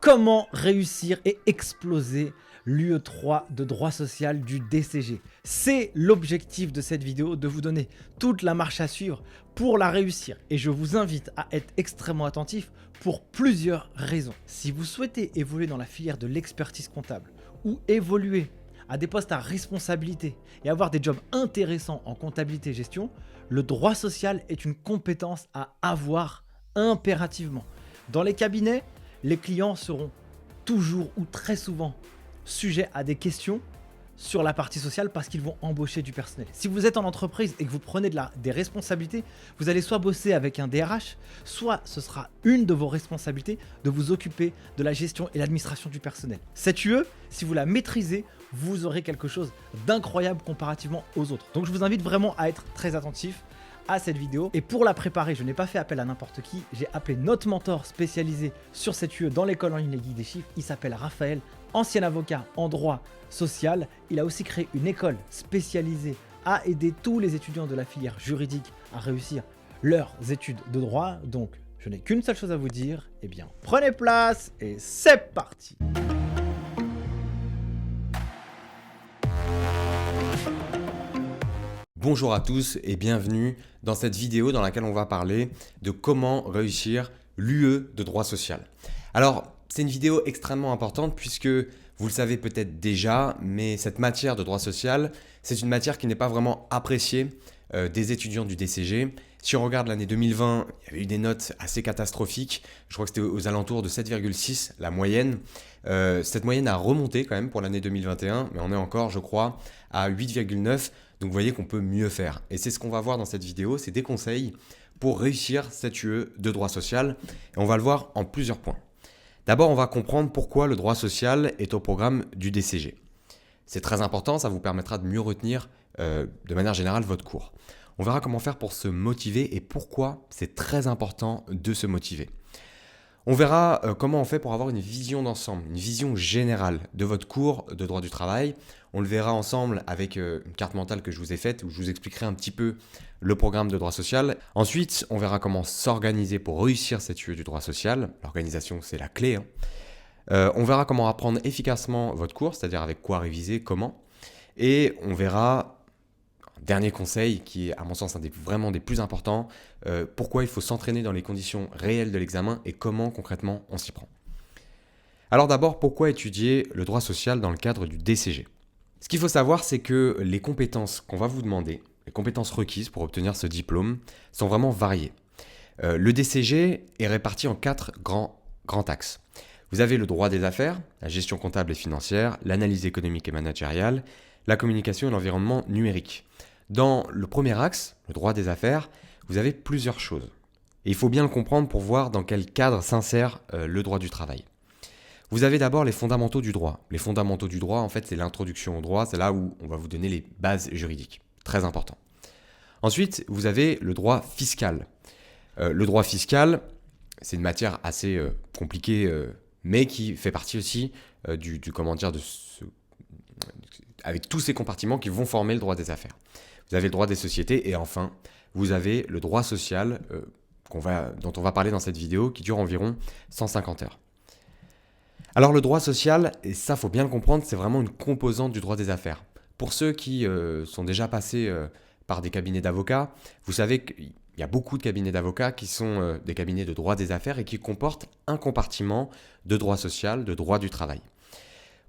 Comment réussir et exploser l'UE3 de droit social du DCG? C'est l'objectif de cette vidéo, de vous donner toute la marche à suivre pour la réussir. Et je vous invite à être extrêmement attentif pour plusieurs raisons. Si vous souhaitez évoluer dans la filière de l'expertise comptable ou évoluer à des postes à responsabilité et avoir des jobs intéressants en comptabilité et gestion, le droit social est une compétence à avoir impérativement. Dans les cabinets, les clients seront toujours ou très souvent sujets à des questions sur la partie sociale parce qu'ils vont embaucher du personnel. Si vous êtes en entreprise et que vous prenez des responsabilités, vous allez soit bosser avec un DRH, soit ce sera une de vos responsabilités de vous occuper de la gestion et l'administration du personnel. Cette UE, si vous la maîtrisez, vous aurez quelque chose d'incroyable comparativement aux autres. Donc je vous invite vraiment à être très attentif à cette vidéo. Et pour la préparer, je n'ai pas fait appel à n'importe qui. J'ai appelé notre mentor spécialisé sur cette UE dans l'école en ligne Les Geeks des Chiffres. Il s'appelle Raphaël, ancien avocat en droit social. Il a aussi créé une école spécialisée à aider tous les étudiants de la filière juridique à réussir leurs études de droit. Donc, je n'ai qu'une seule chose à vous dire. Eh bien, prenez place et c'est parti! Bonjour à tous et bienvenue dans cette vidéo dans laquelle on va parler de comment réussir l'UE de droit social. Alors, c'est une vidéo extrêmement importante puisque vous le savez peut-être déjà, mais cette matière de droit social, c'est une matière qui n'est pas vraiment appréciée des étudiants du DCG. Si on regarde l'année 2020, il y avait eu des notes assez catastrophiques. Je crois que c'était aux alentours de 7,6 la moyenne. Cette moyenne a remonté quand même pour l'année 2021, mais on est encore, je crois, à 8,9. Donc vous voyez qu'on peut mieux faire. Et c'est ce qu'on va voir dans cette vidéo, c'est des conseils pour réussir cette UE de droit social. Et on va le voir en plusieurs points. D'abord, on va comprendre pourquoi le droit social est au programme du DCG. C'est très important, ça vous permettra de mieux retenir de manière générale votre cours. On verra comment faire pour se motiver et pourquoi c'est très important de se motiver. On verra comment on fait pour avoir une vision d'ensemble, une vision générale de votre cours de droit du travail. On le verra ensemble avec une carte mentale que je vous ai faite où je vous expliquerai un petit peu le programme de droit social. Ensuite, on verra comment s'organiser pour réussir cette UE du droit social. L'organisation, c'est la clé. On verra comment apprendre efficacement votre cours, c'est-à-dire avec quoi réviser, comment. Et on verra... Dernier conseil qui est à mon sens vraiment des plus importants, pourquoi il faut s'entraîner dans les conditions réelles de l'examen et comment concrètement on s'y prend. Alors d'abord, pourquoi étudier le droit social dans le cadre du DCG? Ce qu'il faut savoir, c'est que les compétences qu'on va vous demander, les compétences requises pour obtenir ce diplôme, sont vraiment variées. Le DCG est réparti en 4 grands axes. Vous avez le droit des affaires, la gestion comptable et financière, l'analyse économique et managériale, la communication et l'environnement numérique. Dans le premier axe, le droit des affaires, vous avez plusieurs choses. Et il faut bien le comprendre pour voir dans quel cadre s'insère le droit du travail. Vous avez d'abord les fondamentaux du droit. Les fondamentaux du droit, en fait, c'est l'introduction au droit. C'est là où on va vous donner les bases juridiques. Très important. Ensuite, vous avez le droit fiscal. Le droit fiscal, c'est une matière assez compliquée, mais qui fait partie aussi avec tous ces compartiments qui vont former le droit des affaires. Vous avez le droit des sociétés et enfin, vous avez le droit social dont on va parler dans cette vidéo qui dure environ 150 heures. Alors le droit social, et ça faut bien le comprendre, c'est vraiment une composante du droit des affaires. Pour ceux qui sont déjà passés par des cabinets d'avocats, vous savez qu'il y a beaucoup de cabinets d'avocats qui sont des cabinets de droit des affaires et qui comportent un compartiment de droit social, de droit du travail.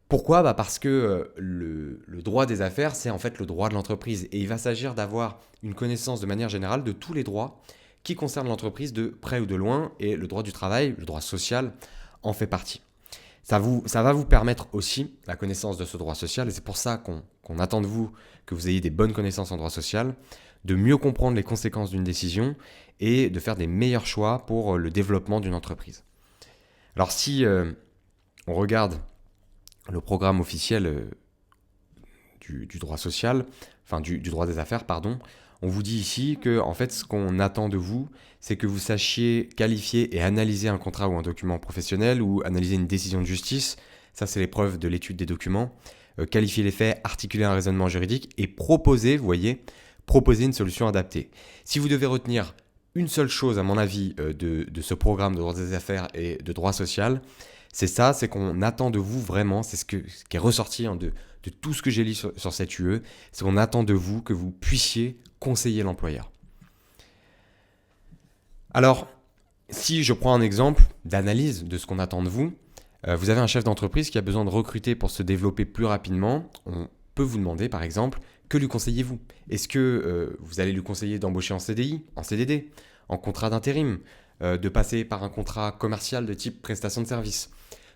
Pourquoi ? Parce que le droit des affaires, c'est en fait le droit de l'entreprise. Et il va s'agir d'avoir une connaissance de manière générale de tous les droits qui concernent l'entreprise de près ou de loin. Et le droit du travail, le droit social, en fait partie. Ça va vous permettre aussi la connaissance de ce droit social. Et c'est pour ça qu'on attend de vous que vous ayez des bonnes connaissances en droit social, de mieux comprendre les conséquences d'une décision et de faire des meilleurs choix pour le développement d'une entreprise. Alors si on regarde le programme officiel du droit social, enfin du droit des affaires, pardon, on vous dit ici que en fait, ce qu'on attend de vous, c'est que vous sachiez qualifier et analyser un contrat ou un document professionnel ou analyser une décision de justice. Ça, c'est l'épreuve de l'étude des documents. Qualifier les faits, articuler un raisonnement juridique et proposer une solution adaptée. Si vous devez retenir une seule chose, à mon avis, de ce programme de droit des affaires et de droit social, C'est ça, c'est qu'on attend de vous vraiment, c'est ce qui est ressorti de tout ce que j'ai lu sur cette UE, c'est qu'on attend de vous que vous puissiez conseiller l'employeur. Alors, si je prends un exemple d'analyse de ce qu'on attend de vous, vous avez un chef d'entreprise qui a besoin de recruter pour se développer plus rapidement. On peut vous demander, par exemple, que lui conseillez-vous? Est-ce que vous allez lui conseiller d'embaucher en CDI, en CDD, en contrat d'intérim, de passer par un contrat commercial de type prestation de service?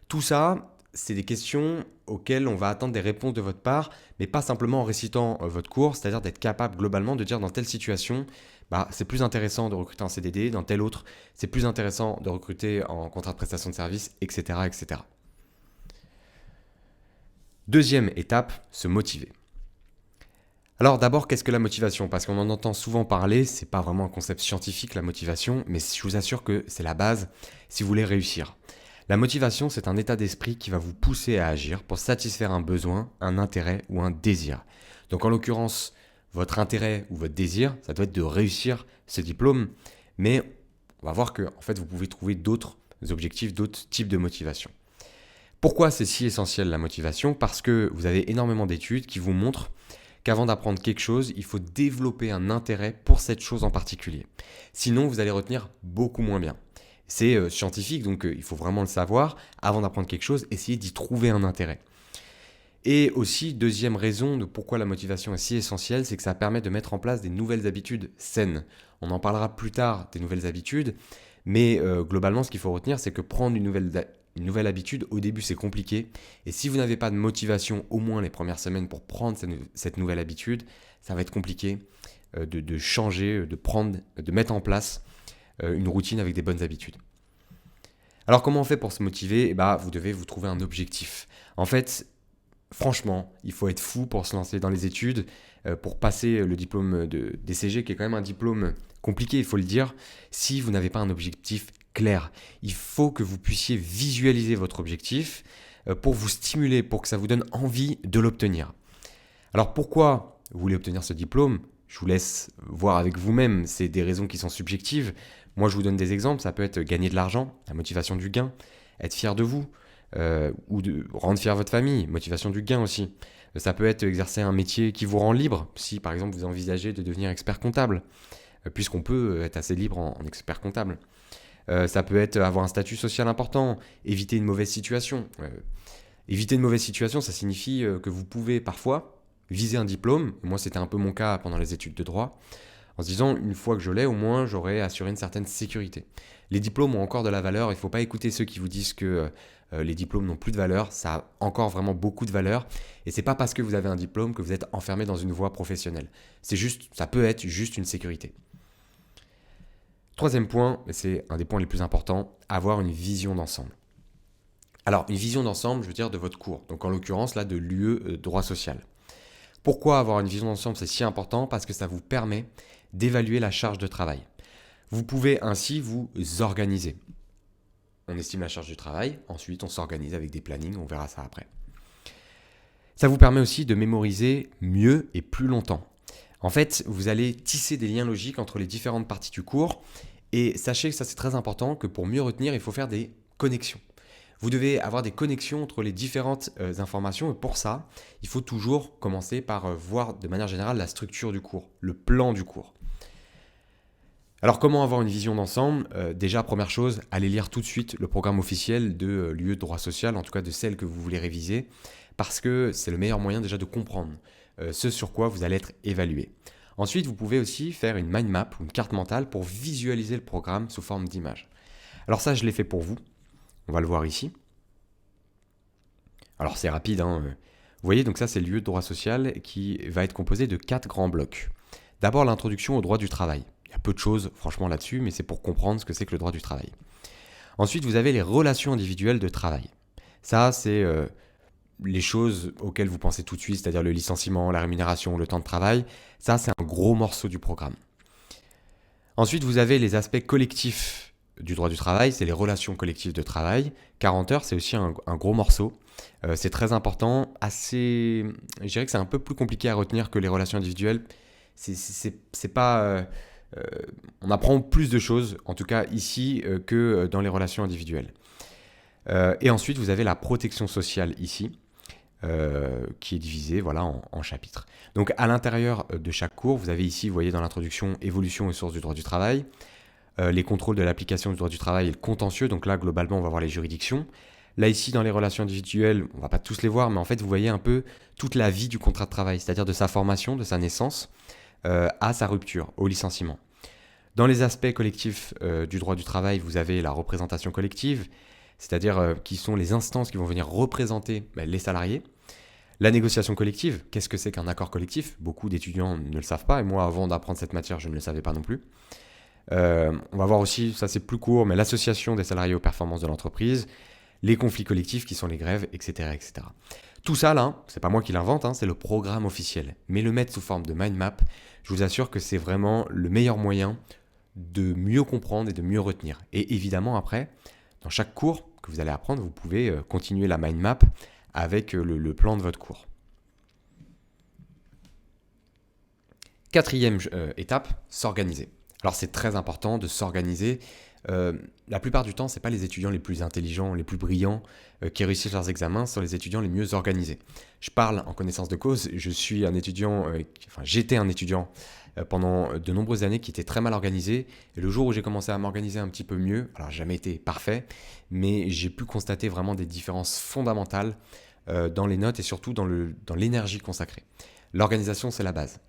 Tout ça, c'est des questions auxquelles on va attendre des réponses de votre part, mais pas simplement en récitant votre cours, c'est-à-dire d'être capable globalement de dire dans telle situation, c'est plus intéressant de recruter en CDD, dans telle autre, c'est plus intéressant de recruter en contrat de prestation de service, etc., etc. Deuxième étape, se motiver. Alors d'abord, qu'est-ce que la motivation? Parce qu'on en entend souvent parler, c'est pas vraiment un concept scientifique la motivation, mais je vous assure que c'est la base si vous voulez réussir. La motivation, c'est un état d'esprit qui va vous pousser à agir pour satisfaire un besoin, un intérêt ou un désir. Donc en l'occurrence, votre intérêt ou votre désir, ça doit être de réussir ce diplôme, mais on va voir que en fait, vous pouvez trouver d'autres objectifs, d'autres types de motivation. Pourquoi c'est si essentiel la motivation? Parce que vous avez énormément d'études qui vous montrent qu'avant d'apprendre quelque chose, il faut développer un intérêt pour cette chose en particulier. Sinon, vous allez retenir beaucoup moins bien. C'est scientifique, donc il faut vraiment le savoir. Avant d'apprendre quelque chose, essayez d'y trouver un intérêt. Et aussi, deuxième raison de pourquoi la motivation est si essentielle, c'est que ça permet de mettre en place des nouvelles habitudes saines. On en parlera plus tard des nouvelles habitudes, mais globalement, ce qu'il faut retenir, c'est que prendre une nouvelle habitude, au début, c'est compliqué. Et si vous n'avez pas de motivation, au moins les premières semaines, pour prendre cette nouvelle habitude, ça va être compliqué de changer, de mettre en place une routine avec des bonnes habitudes. Alors, comment on fait pour se motiver? Vous devez vous trouver un objectif. En fait, franchement, il faut être fou pour se lancer dans les études, pour passer le diplôme de DCG, qui est quand même un diplôme compliqué, il faut le dire, si vous n'avez pas un objectif clair. Il faut que vous puissiez visualiser votre objectif pour vous stimuler, pour que ça vous donne envie de l'obtenir. Alors pourquoi vous voulez obtenir ce diplôme? Je vous laisse voir avec vous-même, c'est des raisons qui sont subjectives. Moi, je vous donne des exemples, ça peut être gagner de l'argent, la motivation du gain, être fier de vous, ou de rendre fier votre famille, motivation du gain aussi. Ça peut être exercer un métier qui vous rend libre, si par exemple vous envisagez de devenir expert comptable, puisqu'on peut être assez libre en expert comptable. Ça peut être avoir un statut social important, éviter une mauvaise situation. Éviter une mauvaise situation, ça signifie que vous pouvez parfois viser un diplôme. Moi, c'était un peu mon cas pendant les études de droit, en se disant, une fois que je l'ai, au moins, j'aurai assuré une certaine sécurité. Les diplômes ont encore de la valeur, il ne faut pas écouter ceux qui vous disent que les diplômes n'ont plus de valeur, ça a encore vraiment beaucoup de valeur, et c'est pas parce que vous avez un diplôme que vous êtes enfermé dans une voie professionnelle. Ça peut être juste une sécurité. Troisième point, et c'est un des points les plus importants, avoir une vision d'ensemble. Alors, une vision d'ensemble, je veux dire de votre cours, donc en l'occurrence là de l'UE droit social. Pourquoi avoir une vision d'ensemble, c'est si important? Parce que ça vous permet d'évaluer la charge de travail. Vous pouvez ainsi vous organiser. On estime la charge de travail, ensuite on s'organise avec des plannings, on verra ça après. Ça vous permet aussi de mémoriser mieux et plus longtemps. En fait, vous allez tisser des liens logiques entre les différentes parties du cours et sachez que ça c'est très important, que pour mieux retenir, il faut faire des connexions. Vous devez avoir des connexions entre les différentes informations et pour ça, il faut toujours commencer par voir de manière générale la structure du cours, le plan du cours. Alors comment avoir une vision d'ensemble? Déjà, première chose, allez lire tout de suite le programme officiel de l'UE de droit social, en tout cas de celle que vous voulez réviser, parce que c'est le meilleur moyen déjà de comprendre ce sur quoi vous allez être évalué. Ensuite, vous pouvez aussi faire une mind map ou une carte mentale pour visualiser le programme sous forme d'image. Alors ça, je l'ai fait pour vous. On va le voir ici. Alors c'est rapide, hein. Vous voyez, donc ça c'est le lieu de droit social qui va être composé de 4 grands blocs. D'abord l'introduction au droit du travail. Il y a peu de choses franchement là-dessus, mais c'est pour comprendre ce que c'est que le droit du travail. Ensuite, vous avez les relations individuelles de travail. Ça, c'est les choses auxquelles vous pensez tout de suite, c'est-à-dire le licenciement, la rémunération, le temps de travail. Ça, c'est un gros morceau du programme. Ensuite, vous avez les aspects collectifs du droit du travail, c'est les relations collectives de travail. 40 heures, c'est aussi un gros morceau. C'est très important, je dirais que c'est un peu plus compliqué à retenir que les relations individuelles. C'est pas, on apprend plus de choses, en tout cas ici, que dans les relations individuelles. Et ensuite, vous avez la protection sociale ici, qui est divisée voilà, en chapitres. Donc à l'intérieur de chaque cours, vous avez ici, vous voyez dans l'introduction, évolution et sources du droit du travail, les contrôles de l'application du droit du travail et le contentieux, donc là globalement on va voir les juridictions. Là ici dans les relations individuelles, on ne va pas tous les voir, mais en fait vous voyez un peu toute la vie du contrat de travail, c'est-à-dire de sa formation, de sa naissance à sa rupture, au licenciement. Dans les aspects collectifs du droit du travail, vous avez la représentation collective, c'est-à-dire qui sont les instances qui vont venir représenter les salariés. La négociation collective, qu'est-ce que c'est qu'un accord collectif? Beaucoup d'étudiants ne le savent pas, et moi avant d'apprendre cette matière, je ne le savais pas non plus. On va voir aussi, ça c'est plus court, mais l'association des salariés aux performances de l'entreprise, les conflits collectifs qui sont les grèves, etc. etc. Tout ça là, c'est pas moi qui l'invente, c'est le programme officiel. Mais le mettre sous forme de mind map, je vous assure que c'est vraiment le meilleur moyen de mieux comprendre et de mieux retenir. Et évidemment après, dans chaque cours que vous allez apprendre, vous pouvez continuer la mind map avec le plan de votre cours. Quatrième étape, s'organiser. Alors c'est très important de s'organiser. La plupart du temps, ce n'est pas les étudiants les plus intelligents, les plus brillants qui réussissent leurs examens, ce sont les étudiants les mieux organisés. Je parle en connaissance de cause, je suis un étudiant, j'étais un étudiant pendant de nombreuses années qui était très mal organisé. Et le jour où j'ai commencé à m'organiser un petit peu mieux, alors j'ai jamais été parfait, mais j'ai pu constater vraiment des différences fondamentales dans les notes et surtout dans l'énergie consacrée. L'organisation, c'est la base.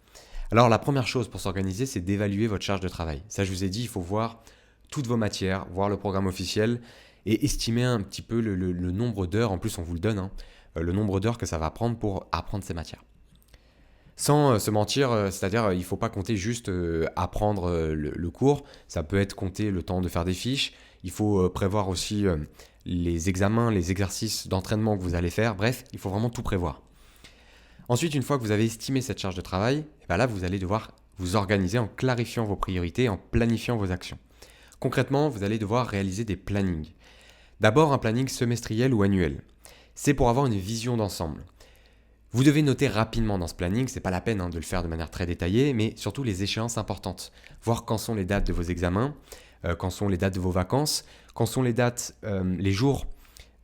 Alors la première chose pour s'organiser, c'est d'évaluer votre charge de travail. Ça, je vous ai dit, il faut voir toutes vos matières, voir le programme officiel et estimer un petit peu le nombre d'heures, en plus on vous le donne, le nombre d'heures que ça va prendre pour apprendre ces matières. Sans se mentir, c'est-à-dire il ne faut pas compter juste apprendre le cours, ça peut être compter le temps de faire des fiches, il faut prévoir aussi les examens, les exercices d'entraînement que vous allez faire, bref, il faut vraiment tout prévoir. Ensuite, une fois que vous avez estimé cette charge de travail, là vous allez devoir vous organiser en clarifiant vos priorités, en planifiant vos actions. Concrètement, vous allez devoir réaliser des plannings. D'abord, un planning semestriel ou annuel. C'est pour avoir une vision d'ensemble. Vous devez noter rapidement dans ce planning, c'est pas la peine de le faire de manière très détaillée, mais surtout les échéances importantes. Voir quand sont les dates de vos examens, quand sont les dates de vos vacances, quand sont les dates, les jours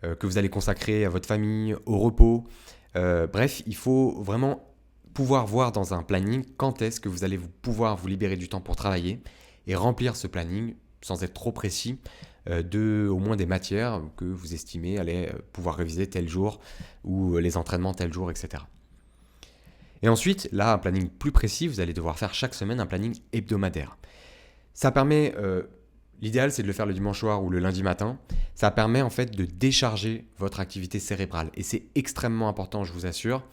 que vous allez consacrer à votre famille, au repos. Bref, il faut vraiment pouvoir voir dans un planning quand est-ce que vous allez pouvoir vous libérer du temps pour travailler et remplir ce planning sans être trop précis, au moins des matières que vous estimez aller pouvoir réviser tel jour ou les entraînements tel jour, etc. Et ensuite, là, un planning plus précis, vous allez devoir faire chaque semaine un planning hebdomadaire. Ça permet, l'idéal c'est de le faire le dimanche soir ou le lundi matin, ça permet en fait de décharger votre activité cérébrale. Et c'est extrêmement important, je vous assure,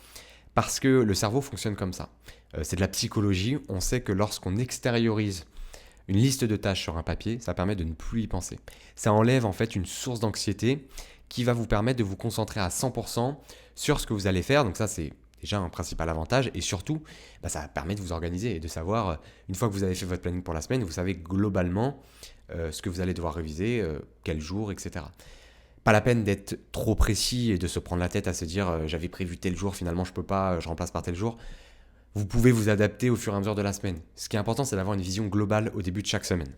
parce que le cerveau fonctionne comme ça. C'est de la psychologie, on sait que lorsqu'on extériorise une liste de tâches sur un papier, ça permet de ne plus y penser. Ça enlève en fait une source d'anxiété qui va vous permettre de vous concentrer à 100% sur ce que vous allez faire. Donc ça, c'est déjà un principal avantage. Et surtout, ça permet de vous organiser et de savoir, une fois que vous avez fait votre planning pour la semaine, vous savez globalement ce que vous allez devoir réviser, quel jour, etc. Pas la peine d'être trop précis et de se prendre la tête à se dire j'avais prévu tel jour, finalement je peux pas, je remplace par tel jour. Vous pouvez vous adapter au fur et à mesure de la semaine. Ce qui est important, c'est d'avoir une vision globale au début de chaque semaine.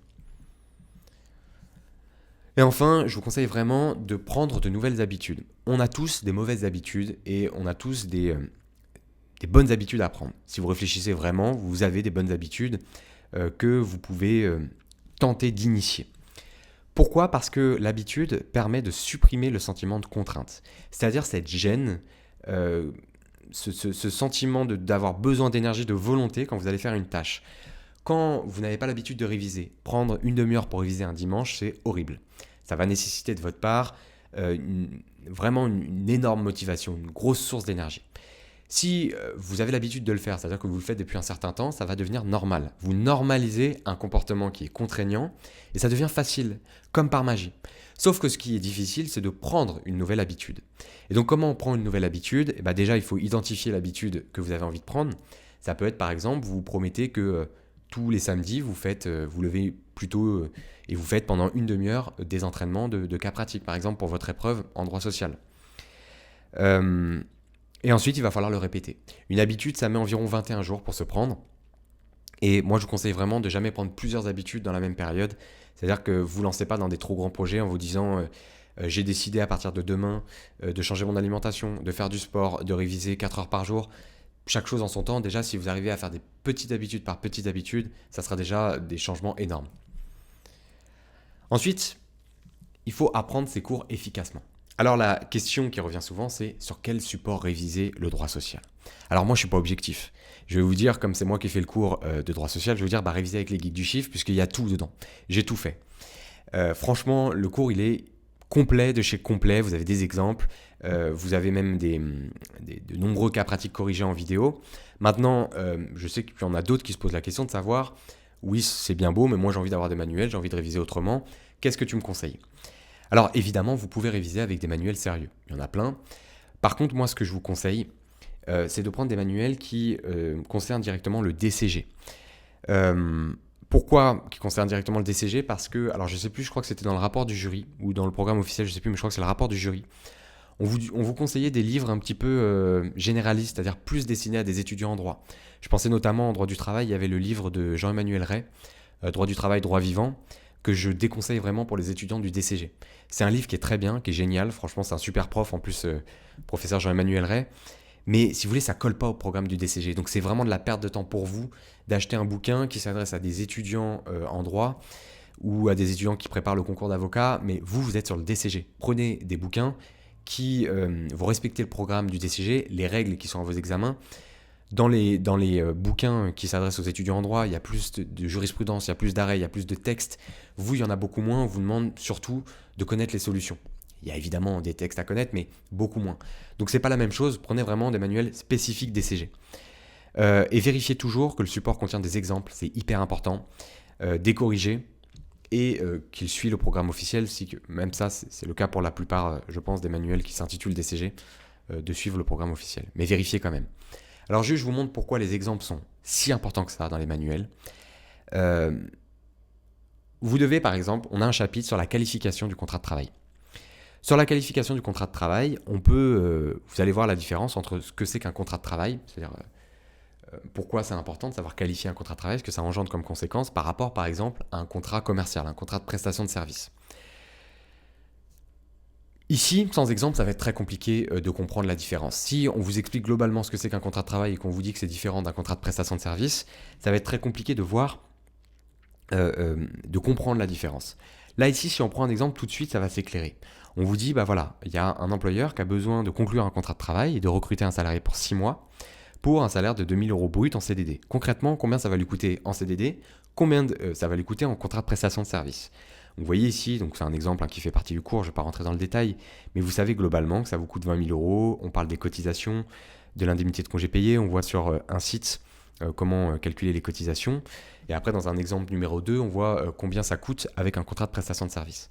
Et enfin, je vous conseille vraiment de prendre de nouvelles habitudes. On a tous des mauvaises habitudes et on a tous des bonnes habitudes à prendre. Si vous réfléchissez vraiment, vous avez des bonnes habitudes que vous pouvez tenter d'initier. Pourquoi ? Parce que l'habitude permet de supprimer le sentiment de contrainte. C'est-à-dire cette gêne, ce sentiment d'avoir besoin d'énergie, de volonté quand vous allez faire une tâche. Quand vous n'avez pas l'habitude de réviser, prendre une demi-heure pour réviser un dimanche, c'est horrible. Ça va nécessiter de votre part vraiment une énorme motivation, une grosse source d'énergie. Si vous avez l'habitude de le faire, c'est-à-dire que vous le faites depuis un certain temps, ça va devenir normal. Vous normalisez un comportement qui est contraignant et ça devient facile, comme par magie. Sauf que ce qui est difficile, c'est de prendre une nouvelle habitude. Et donc comment on prend une nouvelle habitude ? Déjà, il faut identifier l'habitude que vous avez envie de prendre. Ça peut être par exemple, vous vous promettez que tous les samedis, vous levez plus tôt et vous faites pendant une demi-heure des entraînements de cas pratiques, par exemple pour votre épreuve en droit social. Et ensuite, il va falloir le répéter. Une habitude, ça met environ 21 jours pour se prendre. Et moi, je vous conseille vraiment de jamais prendre plusieurs habitudes dans la même période. C'est-à-dire que vous ne lancez pas dans des trop grands projets en vous disant j'ai décidé à partir de demain de changer mon alimentation, de faire du sport, de réviser 4 heures par jour. Chaque chose en son temps, déjà si vous arrivez à faire des petites habitudes par petites habitudes, ça sera déjà des changements énormes. Ensuite, il faut apprendre ses cours efficacement. Alors la question qui revient souvent, c'est sur quel support réviser le droit social. Alors moi je ne suis pas objectif. Je vais vous dire, comme c'est moi qui fais le cours de droit social, je vais vous dire réviser avec les guides du chiffre puisqu'il y a tout dedans. J'ai tout fait. Franchement, le cours il est complet de chez complet, vous avez des exemples, vous avez même de nombreux cas pratiques corrigés en vidéo. Maintenant, je sais qu'il y en a d'autres qui se posent la question de savoir, oui c'est bien beau, mais moi j'ai envie d'avoir des manuels, j'ai envie de réviser autrement, qu'est-ce que tu me conseilles ? Alors évidemment, vous pouvez réviser avec des manuels sérieux, il y en a plein. Par contre, moi ce que je vous conseille, c'est de prendre des manuels qui concernent directement le DCG. Pourquoi qui concerne directement le DCG ? Parce que, alors je sais plus, je crois que c'était dans le rapport du jury ou dans le programme officiel, je sais plus, mais je crois que c'est le rapport du jury. On vous conseillait des livres un petit peu généralistes, c'est-à-dire plus destinés à des étudiants en droit. Je pensais notamment en droit du travail, il y avait le livre de Jean-Emmanuel Ray, Droit du travail, droit vivant, que je déconseille vraiment pour les étudiants du DCG. C'est un livre qui est très bien, qui est génial, franchement c'est un super prof, en plus professeur Jean-Emmanuel Ray. Mais si vous voulez, ça colle pas au programme du DCG. Donc c'est vraiment de la perte de temps pour vous d'acheter un bouquin qui s'adresse à des étudiants en droit ou à des étudiants qui préparent le concours d'avocat, mais vous êtes sur le DCG. Prenez des bouquins qui vont respecter le programme du DCG, les règles qui sont à vos examens. Dans les bouquins qui s'adressent aux étudiants en droit, il y a plus de jurisprudence, il y a plus d'arrêts, il y a plus de textes. Vous, il y en a beaucoup moins, on vous demande surtout de connaître les solutions. Il y a évidemment des textes à connaître, mais beaucoup moins. Donc c'est pas la même chose, prenez vraiment des manuels spécifiques DCG. Et vérifiez toujours que le support contient des exemples, c'est hyper important, décorrigés, et qu'il suit le programme officiel, même ça c'est le cas pour la plupart, je pense, des manuels qui s'intitulent DCG, de suivre le programme officiel. Mais vérifiez quand même. Alors juste, je vous montre pourquoi les exemples sont si importants que ça dans les manuels. Vous devez, par exemple, on a un chapitre sur la qualification du contrat de travail. Sur la qualification du contrat de travail, on peut, vous allez voir la différence entre ce que c'est qu'un contrat de travail, c'est-à-dire pourquoi c'est important de savoir qualifier un contrat de travail, ce que ça engendre comme conséquence par rapport, par exemple, à un contrat commercial, un contrat de prestation de service. Ici, sans exemple, ça va être très compliqué de comprendre la différence. Si on vous explique globalement ce que c'est qu'un contrat de travail et qu'on vous dit que c'est différent d'un contrat de prestation de service, ça va être très compliqué de voir, de comprendre la différence. Là, ici, si on prend un exemple, tout de suite, ça va s'éclairer. On vous dit, bah voilà, il y a un employeur qui a besoin de conclure un contrat de travail et de recruter un salarié pour 6 mois pour un salaire de 2 000 € brut en CDD. Concrètement, combien ça va lui coûter en CDD ? Combien ça va lui coûter en contrat de prestation de service ? Vous voyez ici, donc c'est un exemple qui fait partie du cours, je ne vais pas rentrer dans le détail, mais vous savez globalement que ça vous coûte 20 000 €, on parle des cotisations, de l'indemnité de congé payé, on voit sur un site comment calculer les cotisations, et après dans un exemple numéro 2, on voit combien ça coûte avec un contrat de prestation de service.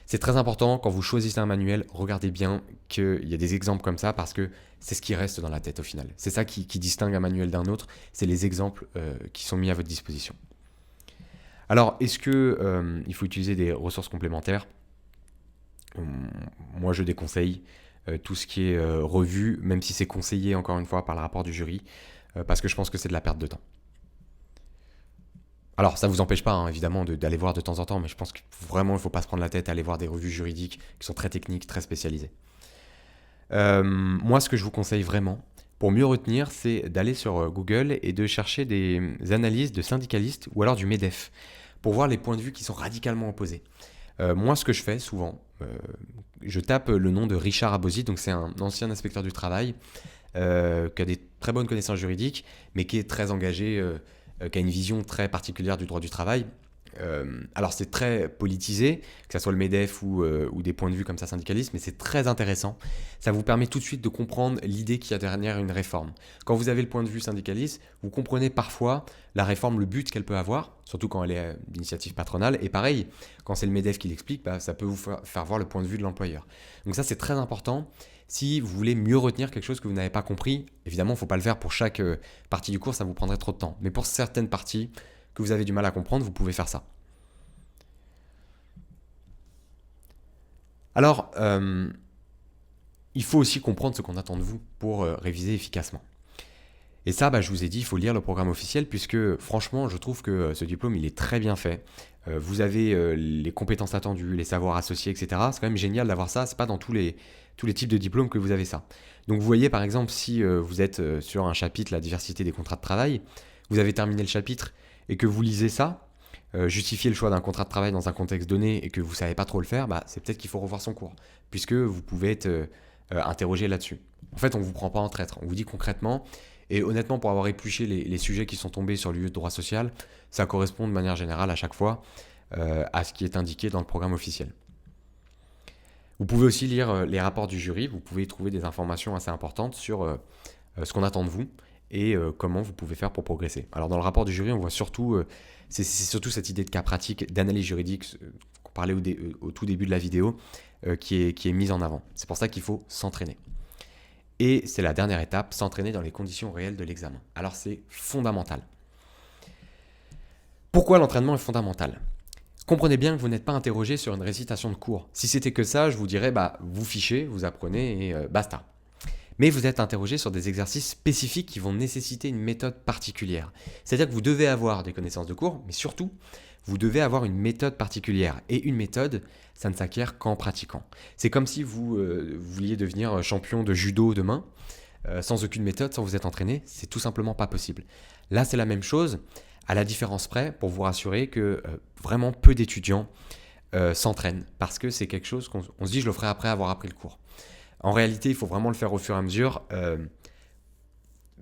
C'est très important, quand vous choisissez un manuel, regardez bien qu'il y a des exemples comme ça parce que c'est ce qui reste dans la tête au final. C'est ça qui distingue un manuel d'un autre, c'est les exemples qui sont mis à votre disposition. Alors, est-ce qu'il faut utiliser des ressources complémentaires ? Moi, je déconseille tout ce qui est revu, même si c'est conseillé encore une fois par le rapport du jury, parce que je pense que c'est de la perte de temps. Alors, ça ne vous empêche pas, évidemment, d'aller voir de temps en temps, mais je pense que vraiment, il ne faut pas se prendre la tête à aller voir des revues juridiques qui sont très techniques, très spécialisées. Moi, ce que je vous conseille vraiment, pour mieux retenir, c'est d'aller sur Google et de chercher des analyses de syndicalistes ou alors du MEDEF, pour voir les points de vue qui sont radicalement opposés. Moi, ce que je fais souvent, je tape le nom de Richard Abosi, donc c'est un ancien inspecteur du travail, qui a des très bonnes connaissances juridiques, mais qui est très engagé, qui a une vision très particulière du droit du travail. Alors c'est très politisé, que ce soit le MEDEF ou des points de vue comme ça syndicalistes, mais c'est très intéressant. Ça vous permet tout de suite de comprendre l'idée qu'il y a derrière une réforme. Quand vous avez le point de vue syndicaliste, vous comprenez parfois la réforme, le but qu'elle peut avoir, surtout quand elle est d'initiative patronale. Et pareil, quand c'est le MEDEF qui l'explique, ça peut vous faire voir le point de vue de l'employeur. Donc ça c'est très important. Si vous voulez mieux retenir quelque chose que vous n'avez pas compris, évidemment il ne faut pas le faire pour chaque partie du cours, ça vous prendrait trop de temps. Mais pour certaines parties que vous avez du mal à comprendre, vous pouvez faire ça. Alors, il faut aussi comprendre ce qu'on attend de vous pour réviser efficacement. Et ça, je vous ai dit, il faut lire le programme officiel puisque franchement, je trouve que ce diplôme, il est très bien fait. Vous avez les compétences attendues, les savoirs associés, etc. C'est quand même génial d'avoir ça. C'est pas dans tous les types de diplômes que vous avez ça. Donc vous voyez par exemple si vous êtes sur un chapitre, la diversité des contrats de travail, vous avez terminé le chapitre et que vous lisez ça, justifier le choix d'un contrat de travail dans un contexte donné et que vous savez pas trop le faire, c'est peut-être qu'il faut revoir son cours puisque vous pouvez être interrogé là-dessus. En fait, on vous prend pas en traître. On vous dit concrètement. Et honnêtement, pour avoir épluché les sujets qui sont tombés sur l'UE de droit social, ça correspond de manière générale à chaque fois à ce qui est indiqué dans le programme officiel. Vous pouvez aussi lire les rapports du jury, vous pouvez y trouver des informations assez importantes sur ce qu'on attend de vous et comment vous pouvez faire pour progresser. Alors dans le rapport du jury, on voit surtout, c'est surtout cette idée de cas pratique, d'analyse juridique qu'on parlait au tout début de la vidéo, qui est mise en avant. C'est pour ça qu'il faut s'entraîner. Et c'est la dernière étape, s'entraîner dans les conditions réelles de l'examen. Alors c'est fondamental. Pourquoi l'entraînement est fondamental ? Comprenez bien que vous n'êtes pas interrogé sur une récitation de cours. Si c'était que ça, je vous dirais, vous fichez, vous apprenez et basta. Mais vous êtes interrogé sur des exercices spécifiques qui vont nécessiter une méthode particulière. C'est-à-dire que vous devez avoir des connaissances de cours, mais surtout, vous devez avoir une méthode particulière. Et une méthode, ça ne s'acquiert qu'en pratiquant. C'est comme si vous vouliez devenir champion de judo demain, sans aucune méthode, sans vous être entraîné, c'est tout simplement pas possible. Là, c'est la même chose, à la différence près, pour vous rassurer que vraiment peu d'étudiants s'entraînent, parce que c'est quelque chose qu'on se dit, je le ferai après avoir appris le cours. En réalité, il faut vraiment le faire au fur et à mesure,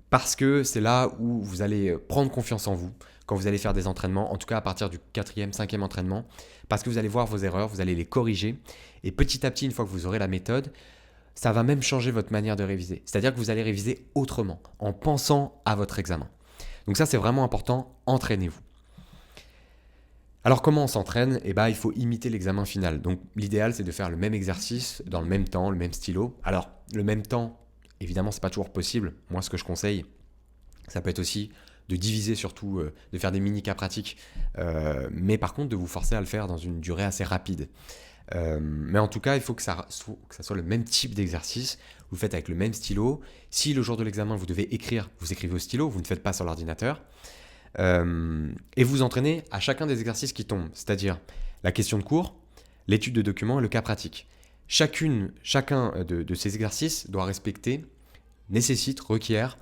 parce que c'est là où vous allez prendre confiance en vous, quand vous allez faire des entraînements, en tout cas à partir du 4e, 5e entraînement, parce que vous allez voir vos erreurs, vous allez les corriger, et petit à petit, une fois que vous aurez la méthode, ça va même changer votre manière de réviser. C'est-à-dire que vous allez réviser autrement, en pensant à votre examen. Donc ça, c'est vraiment important, entraînez-vous. Alors comment on s'entraîne ? Il faut imiter l'examen final. Donc l'idéal, c'est de faire le même exercice, dans le même temps, le même stylo. Alors, le même temps, évidemment, c'est pas toujours possible. Moi, ce que je conseille, ça peut être aussi de diviser surtout, de faire des mini-cas pratiques, mais par contre de vous forcer à le faire dans une durée assez rapide. Mais en tout cas, il faut que ça soit le même type d'exercice, vous le faites avec le même stylo. Si le jour de l'examen, vous devez écrire, vous écrivez au stylo, vous ne faites pas sur l'ordinateur. Et vous entraînez à chacun des exercices qui tombent, c'est-à-dire la question de cours, l'étude de documents et le cas pratique. Chacun de ces exercices requiert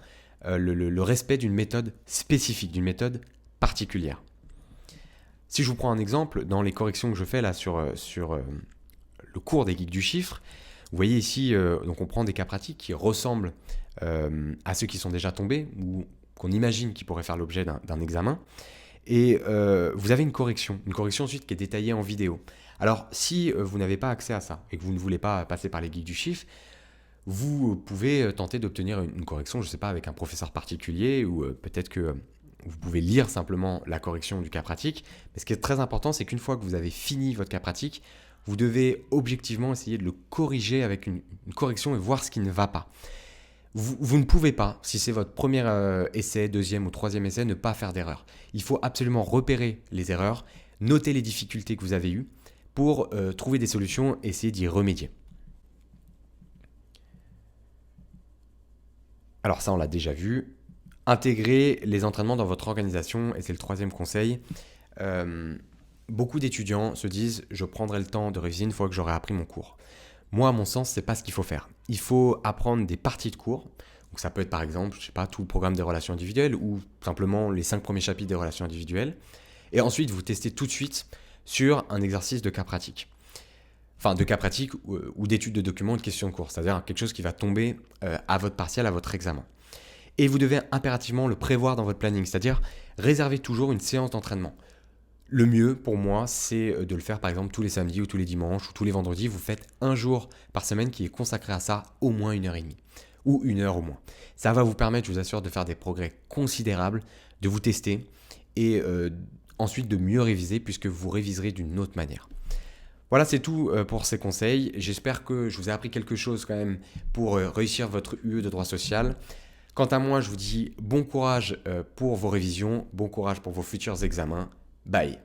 le respect d'une méthode spécifique, d'une méthode particulière. Si je vous prends un exemple, dans les corrections que je fais là sur le cours des geeks du chiffre, vous voyez ici, donc on prend des cas pratiques qui ressemblent à ceux qui sont déjà tombés ou qu'on imagine qui pourraient faire l'objet d'un examen. Et vous avez une correction ensuite qui est détaillée en vidéo. Alors si vous n'avez pas accès à ça et que vous ne voulez pas passer par les geeks du chiffre, vous pouvez tenter d'obtenir une correction, je ne sais pas, avec un professeur particulier ou peut-être que vous pouvez lire simplement la correction du cas pratique. Mais ce qui est très important, c'est qu'une fois que vous avez fini votre cas pratique, vous devez objectivement essayer de le corriger avec une correction et voir ce qui ne va pas. Vous ne pouvez pas, si c'est votre premier essai, deuxième ou troisième essai, ne pas faire d'erreur. Il faut absolument repérer les erreurs, noter les difficultés que vous avez eues pour trouver des solutions et essayer d'y remédier. Alors ça, on l'a déjà vu. Intégrer les entraînements dans votre organisation, et c'est le troisième conseil. Beaucoup d'étudiants se disent « je prendrai le temps de réviser une fois que j'aurai appris mon cours ». Moi, à mon sens, c'est pas ce qu'il faut faire. Il faut apprendre des parties de cours. Donc ça peut être par exemple, tout le programme des relations individuelles ou simplement les 5 premiers chapitres des relations individuelles. Et ensuite, vous testez tout de suite sur un exercice de cas pratique. Enfin, de cas pratique ou d'études de documents ou de questions de cours. C'est-à-dire quelque chose qui va tomber à votre partiel, à votre examen. Et vous devez impérativement le prévoir dans votre planning. C'est-à-dire réserver toujours une séance d'entraînement. Le mieux pour moi, c'est de le faire par exemple tous les samedis ou tous les dimanches ou tous les vendredis. Vous faites un jour par semaine qui est consacré à ça, au moins 1h30 ou 1 heure au moins. Ça va vous permettre, je vous assure, de faire des progrès considérables, de vous tester et ensuite de mieux réviser puisque vous réviserez d'une autre manière. Voilà, c'est tout pour ces conseils. J'espère que je vous ai appris quelque chose quand même pour réussir votre UE de droit social. Quant à moi, je vous dis bon courage pour vos révisions, bon courage pour vos futurs examens. Bye.